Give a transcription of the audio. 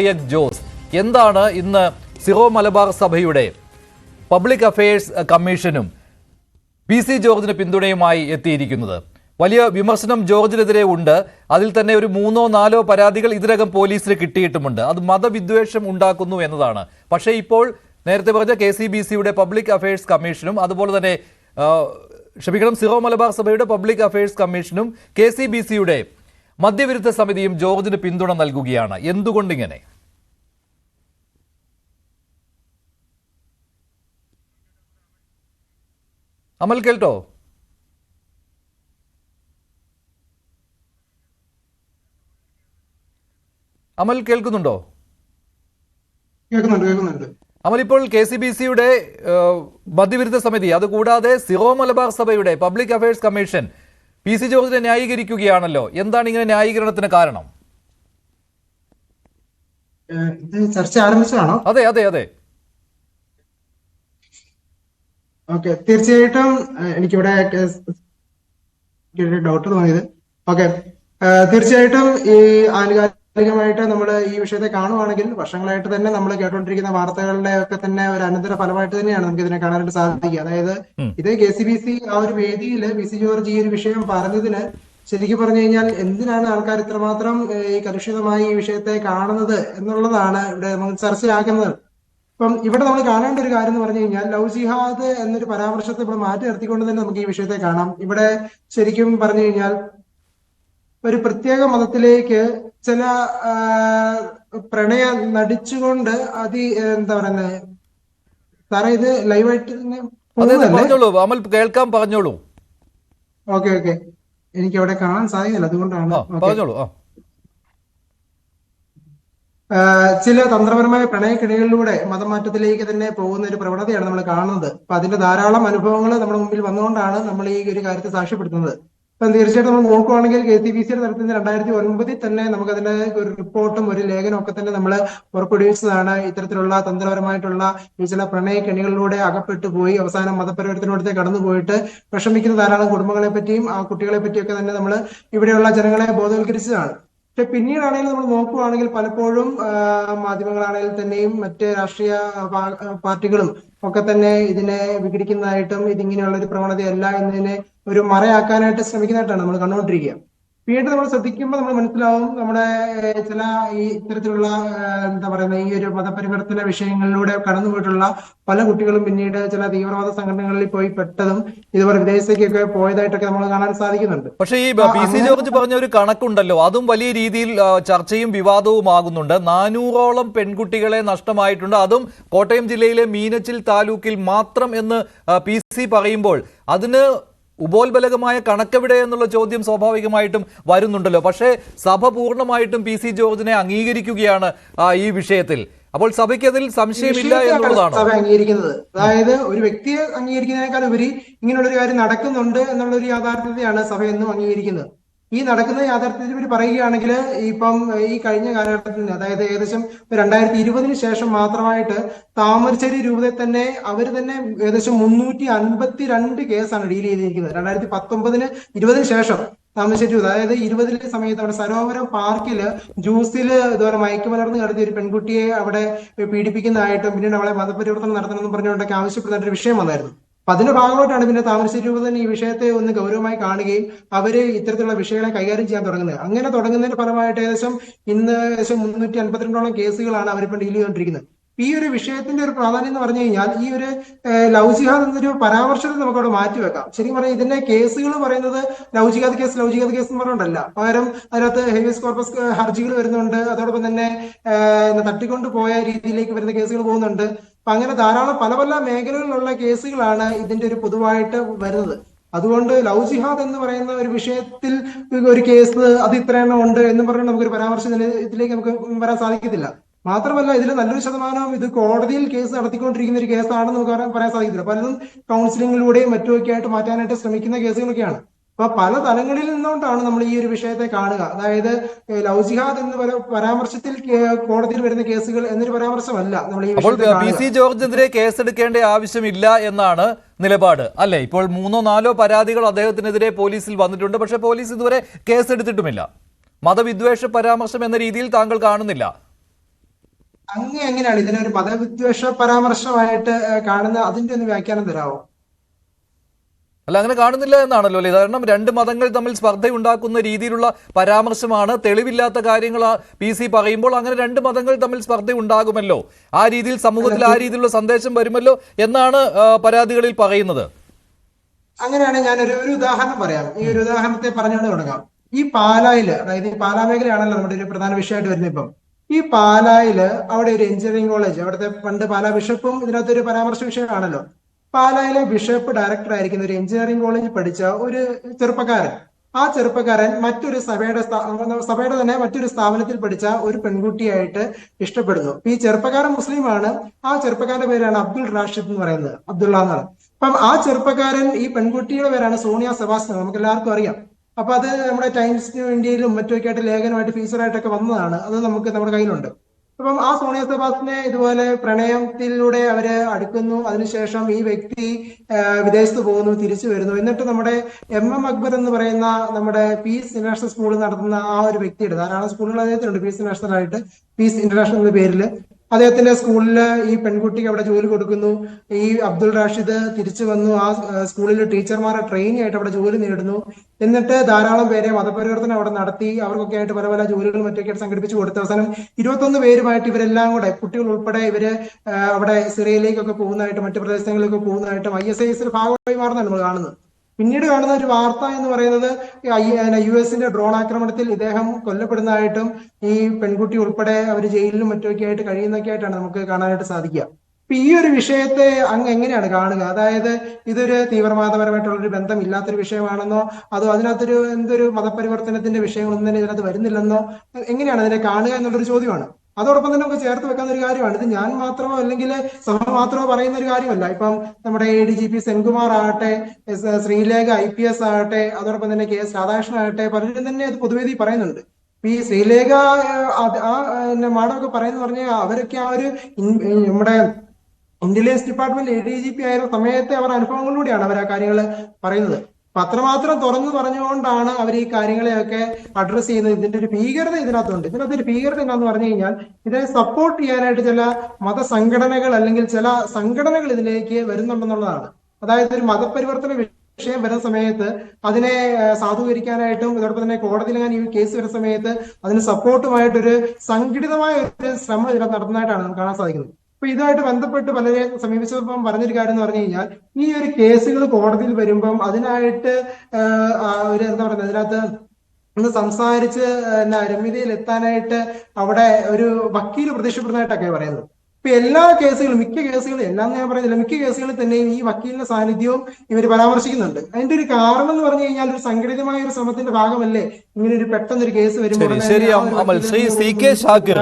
ജോസ് എന്താണ് ഇന്ന് സിറോ മലബാർ സഭയുടെ പബ്ലിക് അഫയേഴ്സ് കമ്മീഷനും പി.സി. ജോർജിന് പിന്തുണയുമായി എത്തിയിരിക്കുന്നത്? വലിയ വിമർശനം ജോർജിനെതിരെ ഉണ്ട്. അതിൽ തന്നെ ഒരു 3-4 പരാതികൾ ഇതിനകം പോലീസിന് കിട്ടിയിട്ടുമുണ്ട്. അത് മതവിദ്വേഷം ഉണ്ടാക്കുന്നു എന്നതാണ്. പക്ഷേ ഇപ്പോൾ നേരത്തെ പറഞ്ഞ KCBCയുടെ പബ്ലിക് അഫയേഴ്സ് കമ്മീഷനും അതുപോലെ തന്നെ സിറോ മലബാർ സഭയുടെ പബ്ലിക് അഫയേഴ്സ് കമ്മീഷനും KCBCയുടെ മദ്യവിരുദ്ധ സമിതിയും ജോർജിന് പിന്തുണ നൽകുകയാണ്. എന്തുകൊണ്ടിങ്ങനെ? അമൽ കേൾട്ടോ? അമൽ കേൾക്കുന്നുണ്ടോ? അമൽ, ഇപ്പോൾ KCBCയുടെ മദ്യവിരുദ്ധ സമിതി അതുകൂടാതെ സിറോ മലബാർ സഭയുടെ പബ്ലിക് അഫയേഴ്സ് കമ്മീഷൻ പി.സി. ജോർജിനെ ന്യായീകരിക്കുകയാണല്ലോ. എന്താണ് ഇങ്ങനെ ന്യായീകരണത്തിന് കാരണം? ചർച്ച ആരംഭിച്ചതാണോ? അതെ അതെ അതെ. ഓക്കെ, തീർച്ചയായിട്ടും എനിക്കിവിടെ ഡൗട്ട് തോന്നിയത്. ഓക്കെ, തീർച്ചയായിട്ടും ഈ ആനുകാലികമായിട്ട് നമ്മൾ ഈ വിഷയത്തെ കാണുവാണെങ്കിൽ വർഷങ്ങളായിട്ട് തന്നെ നമ്മൾ കേട്ടുകൊണ്ടിരിക്കുന്ന വാർത്തകളുടെ ഒക്കെ തന്നെ ഒരു അനന്തര ഫലമായിട്ട് തന്നെയാണ് നമുക്ക് ഇതിനെ കാണാനായിട്ട് സാധിക്കുക. അതായത് ഇത് KCBC ആ ഒരു വേദിയിൽ പി.സി. ജോർജ് ഈ ഒരു വിഷയം പറഞ്ഞതിന് ശരിക്കും പറഞ്ഞു കഴിഞ്ഞാൽ എന്തിനാണ് ആൾക്കാർ ഇത്രമാത്രം ഈ കലുഷിതമായി ഈ വിഷയത്തെ കാണുന്നത് എന്നുള്ളതാണ് ഇവിടെ നമ്മൾ ചർച്ചയാക്കുന്നത്. ഇപ്പം ഇവിടെ നമ്മൾ കാണേണ്ട ഒരു കാര്യം എന്ന് പറഞ്ഞു കഴിഞ്ഞാൽ ലവ് ജിഹാദ് എന്നൊരു പരാമർശത്തെ ഇവിടെ മാറ്റി നിർത്തിക്കൊണ്ട് തന്നെ നമുക്ക് ഈ വിഷയത്തെ കാണാം. ഇവിടെ ശരിക്കും പറഞ്ഞു കഴിഞ്ഞാൽ ഒരു പ്രത്യേക മതത്തിലേക്ക് ചില പ്രണയം നടിച്ചുകൊണ്ട് എന്താ പറയുന്നത് സാറേ, ഇത് ലൈവായിട്ട് അമൽ കേൾക്കാൻ പറഞ്ഞോളൂ. ഓക്കെ ഓക്കെ, എനിക്ക് അവിടെ കാണാൻ സാധിക്കില്ല, അതുകൊണ്ടാണ്. ചില തന്ത്രപരമായ പ്രണയക്കിണികളിലൂടെ മതമാറ്റത്തിലേക്ക് തന്നെ പോകുന്ന ഒരു പ്രവണതയാണ് നമ്മൾ കാണുന്നത്. അപ്പൊ അതിന്റെ ധാരാളം അനുഭവങ്ങൾ നമ്മുടെ മുമ്പിൽ വന്നുകൊണ്ടാണ് നമ്മൾ ഈ ഒരു കാര്യത്തെ സാക്ഷ്യപ്പെടുത്തുന്നത്. ഇപ്പം തീർച്ചയായിട്ടും നമ്മൾ നോക്കുവാണെങ്കിൽ KCBCയുടെ തലത്തിൽ നിന്ന് 2009 തന്നെ നമുക്ക് അതിന്റെ ഒരു റിപ്പോർട്ടും ഒരു ലേഖനവും ഒക്കെ തന്നെ നമ്മൾ പുറപ്പെടുവിച്ചതാണ്. ഇത്തരത്തിലുള്ള തന്ത്രപരമായിട്ടുള്ള ചില പ്രണയക്കെണികളിലൂടെ അകപ്പെട്ടു പോയി അവസാനം മതപരിവർത്തനത്തിലൂടെ കടന്നുപോയിട്ട് വിഷമിക്കുന്ന ധാരാളം കുടുംബങ്ങളെ പറ്റിയും ആ കുട്ടികളെ പറ്റിയൊക്കെ തന്നെ നമ്മൾ ഇവിടെയുള്ള ജനങ്ങളെ ബോധവൽക്കരിച്ചതാണ്. പക്ഷെ പിന്നീടാണെങ്കിലും നമ്മൾ നോക്കുകയാണെങ്കിൽ പലപ്പോഴും മാധ്യമങ്ങളാണെങ്കിൽ തന്നെയും മറ്റ് രാഷ്ട്രീയ പാർട്ടികളും ഒക്കെ തന്നെ ഇതിനെ വിഘടിക്കുന്നതായിട്ടും ഇതിങ്ങനെയുള്ള ഒരു പ്രവണതയല്ല എന്നതിനെ ഒരു മറയാക്കാനായിട്ട് ശ്രമിക്കുന്നതായിട്ടാണ് നമ്മൾ കണ്ടുകൊണ്ടിരിക്കുക. പിന്നീട് നമ്മൾ ശ്രദ്ധിക്കുമ്പോൾ നമ്മൾ മനസ്സിലാവും നമ്മുടെ ചില ഈ ഇത്തരത്തിലുള്ള എന്താ പറയുന്ന ഈ ഒരു മതപരിവർത്തന വിഷയങ്ങളിലൂടെ കടന്നുപോയിട്ടുള്ള പല കുട്ടികളും പിന്നീട് ചില തീവ്രവാദ സംഘടനകളിൽ പോയി പെട്ടതും ഇതുപോലെ വിദേശത്തേക്കൊക്കെ പോയതായിട്ടൊക്കെ നമ്മൾ കാണാൻ സാധിക്കുന്നുണ്ട്. പക്ഷേ ഈ പി.സി. ജോർജ് പറഞ്ഞ ഒരു കണക്കുണ്ടല്ലോ, അതും വലിയ രീതിയിൽ ചർച്ചയും വിവാദവുമാകുന്നുണ്ട്. 400ഓളം പെൺകുട്ടികളെ നഷ്ടമായിട്ടുണ്ട്, അതും കോട്ടയം ജില്ലയിലെ മീനച്ചിൽ താലൂക്കിൽ മാത്രം എന്ന് പി.സി. പറയുമ്പോൾ അതിന് ഉപോത്ബലകമായ കണക്കെവിടെ എന്നുള്ള ചോദ്യം സ്വാഭാവികമായിട്ടും വരുന്നുണ്ടല്ലോ. പക്ഷേ സഭ പൂർണ്ണമായിട്ടും പി.സി. ജോർജിനെ അംഗീകരിക്കുകയാണ് ഈ വിഷയത്തിൽ. അപ്പോൾ സഭയ്ക്ക് അതിൽ സംശയമില്ല എന്നുള്ളതാണ് സഭ അംഗീകരിക്കുന്നത്. അതായത് ഒരു വ്യക്തിയെ അംഗീകരിക്കുന്നതിനേക്കാൾ ഉപരി ഇങ്ങനെയുള്ള ഒരു കാര്യം നടക്കുന്നുണ്ട് എന്നുള്ള ഒരു യാഥാർത്ഥ്യത്തെയാണ് സഭ എന്നും അംഗീകരിക്കുന്നത്. ഈ നടക്കുന്ന യാഥാർത്ഥ്യത്തെ പറ്റി പറയുകയാണെങ്കിൽ ഇപ്പം ഈ കഴിഞ്ഞ കാലഘട്ടത്തിൽ അതായത് ഏകദേശം 2020 ശേഷം മാത്രമായിട്ട് താമരശ്ശേരി രൂപതയിൽ തന്നെ അവർ തന്നെ ഏകദേശം 352 കേസാണ് ഡീൽ ചെയ്തിരിക്കുന്നത്. 2019-20 ശേഷം താമരശ്ശേരി രൂപത, അതായത് 20 സമയത്ത് അവിടെ സരോവരം പാർക്കില് ജ്യൂസിൽ ഇതുപോലെ മയക്കുമലർന്ന് കിടത്തിയ ഒരു പെൺകുട്ടിയെ അവിടെ പീഡിപ്പിക്കുന്നതായിട്ടും പിന്നീട് അവളെ മതപരിവർത്തനം നടത്തണമെന്നും പറഞ്ഞുകൊണ്ടൊക്കെ ആവശ്യപ്പെടുന്ന ഒരു വിഷയം വന്നായിരുന്നു. അപ്പൊ അതിന്റെ ഭാഗമായിട്ടാണ് പിന്നെ താമരശ്ശേരി രൂപത തന്നെ ഈ വിഷയത്തെ ഒന്ന് ഗൗരവമായി കാണുകയും അവര് ഇത്തരത്തിലുള്ള വിഷയങ്ങളെ കൈകാര്യം ചെയ്യാൻ തുടങ്ങുന്നത്. അങ്ങനെ തുടങ്ങുന്നതിന്റെ ഫലമായിട്ട് ഏകദേശം 352ഓളം കേസുകളാണ് അവരിപ്പോൾ ഡീൽ ചെയ്തുകൊണ്ടിരിക്കുന്നത്. ഈ ഒരു വിഷയത്തിന്റെ ഒരു പ്രാധാന്യം എന്ന് പറഞ്ഞു കഴിഞ്ഞാൽ ഈ ഒരു ലവ് ജിഹാദ് എന്നൊരു പരാമർശത്തെ നമുക്ക് അവിടെ മാറ്റിവെക്കാം. ശരിക്കും പറഞ്ഞാൽ ഇതിന്റെ കേസുകൾ പറയുന്നത് ലവ് ജിഹാദ് കേസ് എന്ന് പറഞ്ഞുകൊണ്ടല്ല, പകരം അതിനകത്ത് ഹേബിയസ് കോർപ്പസ് ഹർജികൾ വരുന്നുണ്ട്. അതോടൊപ്പം തന്നെ തട്ടിക്കൊണ്ടു പോയ രീതിയിലേക്ക് വരുന്ന കേസുകൾ പോകുന്നുണ്ട്. അപ്പൊ അങ്ങനെ ധാരാളം പല പല മേഖലകളിലുള്ള കേസുകളാണ് ഇതിന്റെ ഒരു പൊതുവായിട്ട് വരുന്നത്. അതുകൊണ്ട് ലവ് ജിഹാദ് എന്ന് പറയുന്ന ഒരു വിഷയത്തിൽ ഒരു കേസ് അത് ഇത്രയെണ്ണം ഉണ്ട് എന്ന് പറഞ്ഞാൽ നമുക്കൊരു പരാമർശം ഇതിലേക്ക് നമുക്ക് വരാൻ സാധിക്കത്തില്ല. മാത്രമല്ല ഇതിൽ നല്ലൊരു ശതമാനം ഇത് കോടതിയിൽ കേസ് നടത്തിക്കൊണ്ടിരിക്കുന്ന ഒരു കേസാണെന്ന് നമുക്ക് പറയാൻ സാധിക്കില്ല. പലതും കൗൺസിലിങ്ങിലൂടെയും മറ്റുമൊക്കെ ആയിട്ട് മാറ്റാനായിട്ട് ശ്രമിക്കുന്ന കേസുകളൊക്കെയാണ്. അപ്പൊ പല തലങ്ങളിൽ നിന്നുകൊണ്ടാണ് നമ്മൾ ഈ ഒരു വിഷയത്തെ കാണുക. അതായത് ലവ് ജിഹാദ് എന്ന പരാമർശത്തിൽ കോടതിയിൽ വരുന്ന കേസുകൾ എന്നൊരു പരാമർശമല്ല നമ്മൾ ഈ പി.സി. ജോർജിനെതിരെ കേസെടുക്കേണ്ട ആവശ്യമില്ല എന്നാണ് നിലപാട് അല്ലേ? ഇപ്പോൾ 3-4 പരാതികൾ അദ്ദേഹത്തിനെതിരെ പോലീസിൽ വന്നിട്ടുണ്ട്, പക്ഷെ പോലീസ് ഇതുവരെ കേസെടുത്തിട്ടുമില്ല. മതവിദ്വേഷ പരാമർശം എന്ന രീതിയിൽ താങ്കൾ കാണുന്നില്ല? അങ്ങ് എങ്ങനെയാണ് ഇതിനൊരു മതവിദ്വേഷ പരാമർശമായിട്ട് കാണുന്ന അതിന്റെ ഒന്ന് വ്യാഖ്യാനം തരാമോ? അല്ല, അങ്ങനെ കാണുന്നില്ല എന്നാണല്ലോ അല്ലേ? കാരണം രണ്ട് മതങ്ങൾ തമ്മിൽ സ്പർദ്ധയുണ്ടാക്കുന്ന രീതിയിലുള്ള പരാമർശമാണ്. തെളിവില്ലാത്ത കാര്യങ്ങൾ PC പറയുമ്പോൾ അങ്ങനെ രണ്ട് മതങ്ങൾ തമ്മിൽ സ്പർദ്ധ ഉണ്ടാകുമല്ലോ, ആ രീതിയിൽ സമൂഹത്തിൽ ആ രീതിയിലുള്ള സന്ദേശം വരുമല്ലോ എന്നാണ് പരാതികളിൽ പറയുന്നത്. അങ്ങനെയാണ് ഞാനൊരു ഉദാഹരണം പറയാം. ഈ ഒരു ഉദാഹരണത്തെ പറഞ്ഞുകൊണ്ട് തുടങ്ങാം. ഈ പാലായില്, അതായത് ഈ പാലാ മേഖലയാണല്ലോ നമ്മുടെ ഒരു പ്രധാന വിഷയമായിട്ട് വരുന്നത് ഇപ്പം. ഈ പാലായില് അവിടെ ഒരു എഞ്ചിനീയറിംഗ് കോളേജ്, അവിടുത്തെ പണ്ട് പാലാ ബിഷപ്പും ഇതിനകത്തൊരു പരാമർശ വിഷയമാണല്ലോ. പാലായിലെ ബിഷപ്പ് ഡയറക്ടർ ആയിരിക്കുന്ന ഒരു എഞ്ചിനീയറിംഗ് കോളേജിൽ പഠിച്ച ഒരു ചെറുപ്പക്കാരൻ, ആ ചെറുപ്പക്കാരൻ മറ്റൊരു സഭയുടെ തന്നെ മറ്റൊരു സ്ഥാപനത്തിൽ പഠിച്ച ഒരു പെൺകുട്ടിയായിട്ട് ഇഷ്ടപ്പെടുന്നു. ഈ ചെറുപ്പക്കാരൻ മുസ്ലിമാണ്. ആ ചെറുപ്പക്കാരന്റെ പേരാണ് അബ്ദുൾ റാഷിദ് എന്ന് പറയുന്നത്, അബ്ദുള്ള എന്നാണ്. അപ്പം ആ ചെറുപ്പക്കാരൻ, ഈ പെൺകുട്ടിയുടെ പേരാണ് സോണിയ സെബാസ്റ്റ്യൻ, നമുക്ക് എല്ലാവർക്കും അറിയാം. അപ്പൊ അത് നമ്മുടെ ടൈംസ് ന്യൂ ഇന്ത്യയിലും മറ്റുമൊക്കെ ആയിട്ട് ലേഖനമായിട്ട് ഫീച്ചറായിട്ടൊക്കെ വന്നതാണ്. അത് നമുക്ക് നമ്മുടെ കയ്യിലുണ്ട്. അപ്പം ആ സോണിയ സെബാസ്റ്റിനെ ഇതുപോലെ പ്രണയത്തിലൂടെ അവര് അടുക്കുന്നു. അതിനുശേഷം ഈ വ്യക്തി വിദേശത്ത് പോകുന്നു, തിരിച്ചു വരുന്നു. എന്നിട്ട് നമ്മുടെ MM അക്ബർ എന്ന് പറയുന്ന നമ്മുടെ പീസ് ഇന്റർനാഷണൽ സ്കൂൾ നടത്തുന്ന ആ ഒരു വ്യക്തിയുടെ, ധാരാളം സ്കൂളുകൾ അദ്ദേഹത്തിനുണ്ട് പീസ് ഇന്റർനാഷണൽ ആയിട്ട്, പീസ് ഇന്റർനാഷണൽ എന്ന പേരിൽ അദ്ദേഹത്തിന്റെ സ്കൂളിൽ ഈ പെൺകുട്ടിക്ക് അവിടെ ജോലി കൊടുക്കുന്നു. ഈ അബ്ദുൾ റാഷിദ് തിരിച്ചു വന്നു, ആ സ്കൂളിൽ ടീച്ചർമാരെ ട്രെയിനി ആയിട്ട് അവിടെ ജോലി നേടുന്നു. എന്നിട്ട് ധാരാളം പേരെ മതപരിവർത്തനം അവിടെ നടത്തി, അവർക്കൊക്കെ ആയിട്ട് പല പല ജോലികൾ മറ്റൊക്കെ ആയിട്ട് സംഘടിപ്പിച്ചു കൊടുത്ത അവസാനം 21 പേരുമായിട്ട് ഇവരെല്ലാം കൂടെ, കുട്ടികൾ ഉൾപ്പെടെ, ഇവര് അവിടെ സിറിയയിലേക്കൊക്കെ പോകുന്നതായിട്ടും മറ്റു പ്രദേശങ്ങളിലേക്ക് പോകുന്നതായിട്ടും ISIS ഭാഗമായി മാറുന്നതാണ് നമ്മൾ കാണുന്നത്. പിന്നീട് കാണുന്ന ഒരു വാർത്ത എന്ന് പറയുന്നത് US ഡ്രോൺ ആക്രമണത്തിൽ ഇദ്ദേഹം കൊല്ലപ്പെടുന്നതായിട്ടും ഈ പെൺകുട്ടി ഉൾപ്പെടെ അവർ ജയിലിലും മറ്റുമൊക്കെ ആയിട്ട് കഴിയുന്നൊക്കെ ആയിട്ടാണ് നമുക്ക് കാണാനായിട്ട് സാധിക്കുക. അപ്പൊ ഈ ഒരു വിഷയത്തെ അങ്ങ് എങ്ങനെയാണ് കാണുക? അതായത് ഇതൊരു തീവ്രവാദപരമായിട്ടുള്ള ഒരു ബന്ധം ഇല്ലാത്തൊരു വിഷയമാണെന്നോ, അതോ അതിനകത്തൊരു എന്തൊരു മതപരിവർത്തനത്തിന്റെ വിഷയങ്ങളൊന്നും തന്നെ ഇതിനകത്ത് വരുന്നില്ലെന്നോ, എങ്ങനെയാണ് അതിനെ കാണുക എന്നുള്ളൊരു ചോദ്യമാണ്. അതോടൊപ്പം തന്നെ നമുക്ക് ചേർത്ത് വെക്കാവുന്ന ഒരു കാര്യമാണ്, ഇത് ഞാൻ മാത്രമോ അല്ലെങ്കിൽ സഭ മാത്രമോ പറയുന്ന ഒരു കാര്യമല്ല. ഇപ്പം നമ്മുടെ ADGP സെൻകുമാർ ആകട്ടെ, ശ്രീലേഖ IPS ആകട്ടെ, അതോടൊപ്പം തന്നെ KS രാധാകൃഷ്ണൻ ആകട്ടെ, പലരും തന്നെ അത് പൊതുവേദി പറയുന്നുണ്ട്. ഈ ശ്രീലേഖ മാഡമൊക്കെ പറയുന്നത് പറഞ്ഞാൽ അവരൊക്കെ ആ ഒരു നമ്മുടെ ഇന്റലിജൻസ് ഡിപ്പാർട്ട്മെന്റ് ADGP ആയിരുന്ന സമയത്തെ അവർ അനുഭവങ്ങളിലൂടെയാണ് അവർ ആ കാര്യങ്ങൾ പറയുന്നത്. അപ്പൊ അത്രമാത്രം തുറന്നു പറഞ്ഞുകൊണ്ടാണ് അവർ ഈ കാര്യങ്ങളെയൊക്കെ അഡ്രസ് ചെയ്യുന്നത്. ഇതിന്റെ ഒരു ഭീകരത ഇതിനകത്തൊരു ഭീകരത എന്താന്ന് പറഞ്ഞു കഴിഞ്ഞാൽ, ഇതിനെ സപ്പോർട്ട് ചെയ്യാനായിട്ട് ചില മതസംഘടനകൾ അല്ലെങ്കിൽ ചില സംഘടനകൾ ഇതിലേക്ക് വരുന്നുണ്ടെന്നുള്ളതാണ്. അതായത് ഒരു മതപരിവർത്തന വിഷയം വരുന്ന സമയത്ത് അതിനെ സാധൂകരിക്കാനായിട്ടും ഇതോടൊപ്പം തന്നെ കോടതിയിൽ ഈ കേസ് വരുന്ന സമയത്ത് അതിന് സപ്പോർട്ടുമായിട്ടൊരു സംഘടിതമായ ഒരു ശ്രമം ഇതിനകത്ത് നടത്തുന്നതായിട്ടാണ് നമുക്ക് കാണാൻ സാധിക്കുന്നത്. അപ്പൊ ഇതുമായിട്ട് ബന്ധപ്പെട്ട് പലരെ സമീപിച്ചപ്പം പറഞ്ഞൊരു കാര്യം എന്ന് പറഞ്ഞു കഴിഞ്ഞാൽ, ഈ ഒരു കേസുകൾ കോടതിയിൽ വരുമ്പം അതിനായിട്ട് ഒരു എന്താ പറയുക, അതിനകത്ത് ഒന്ന് സംസാരിച്ച് രമ്യതയിൽ എത്താനായിട്ട് അവിടെ ഒരു വക്കീൽ പ്രത്യക്ഷപ്പെടുന്നതായിട്ടൊക്കെ പറയുന്നത്. ഇപ്പൊ എല്ലാ കേസുകളും, മിക്ക കേസുകളും, എല്ലാം ഞാൻ പറയുന്നില്ല, മിക്ക കേസുകളിൽ തന്നെയും ഈ വക്കീലിന്റെ സാന്നിധ്യവും ഇവർ പരാമർശിക്കുന്നുണ്ട്. അതിന്റെ ഒരു കാരണം എന്ന് പറഞ്ഞു കഴിഞ്ഞാൽ, ഒരു സംഘടിതമായ ഒരു ശ്രമത്തിന്റെ ഭാഗമല്ലേ ഇങ്ങനെ ഒരു പെട്ടെന്നൊരു കേസ് വരുമ്പോൾ ശരി, CK ഷാക്കിർ.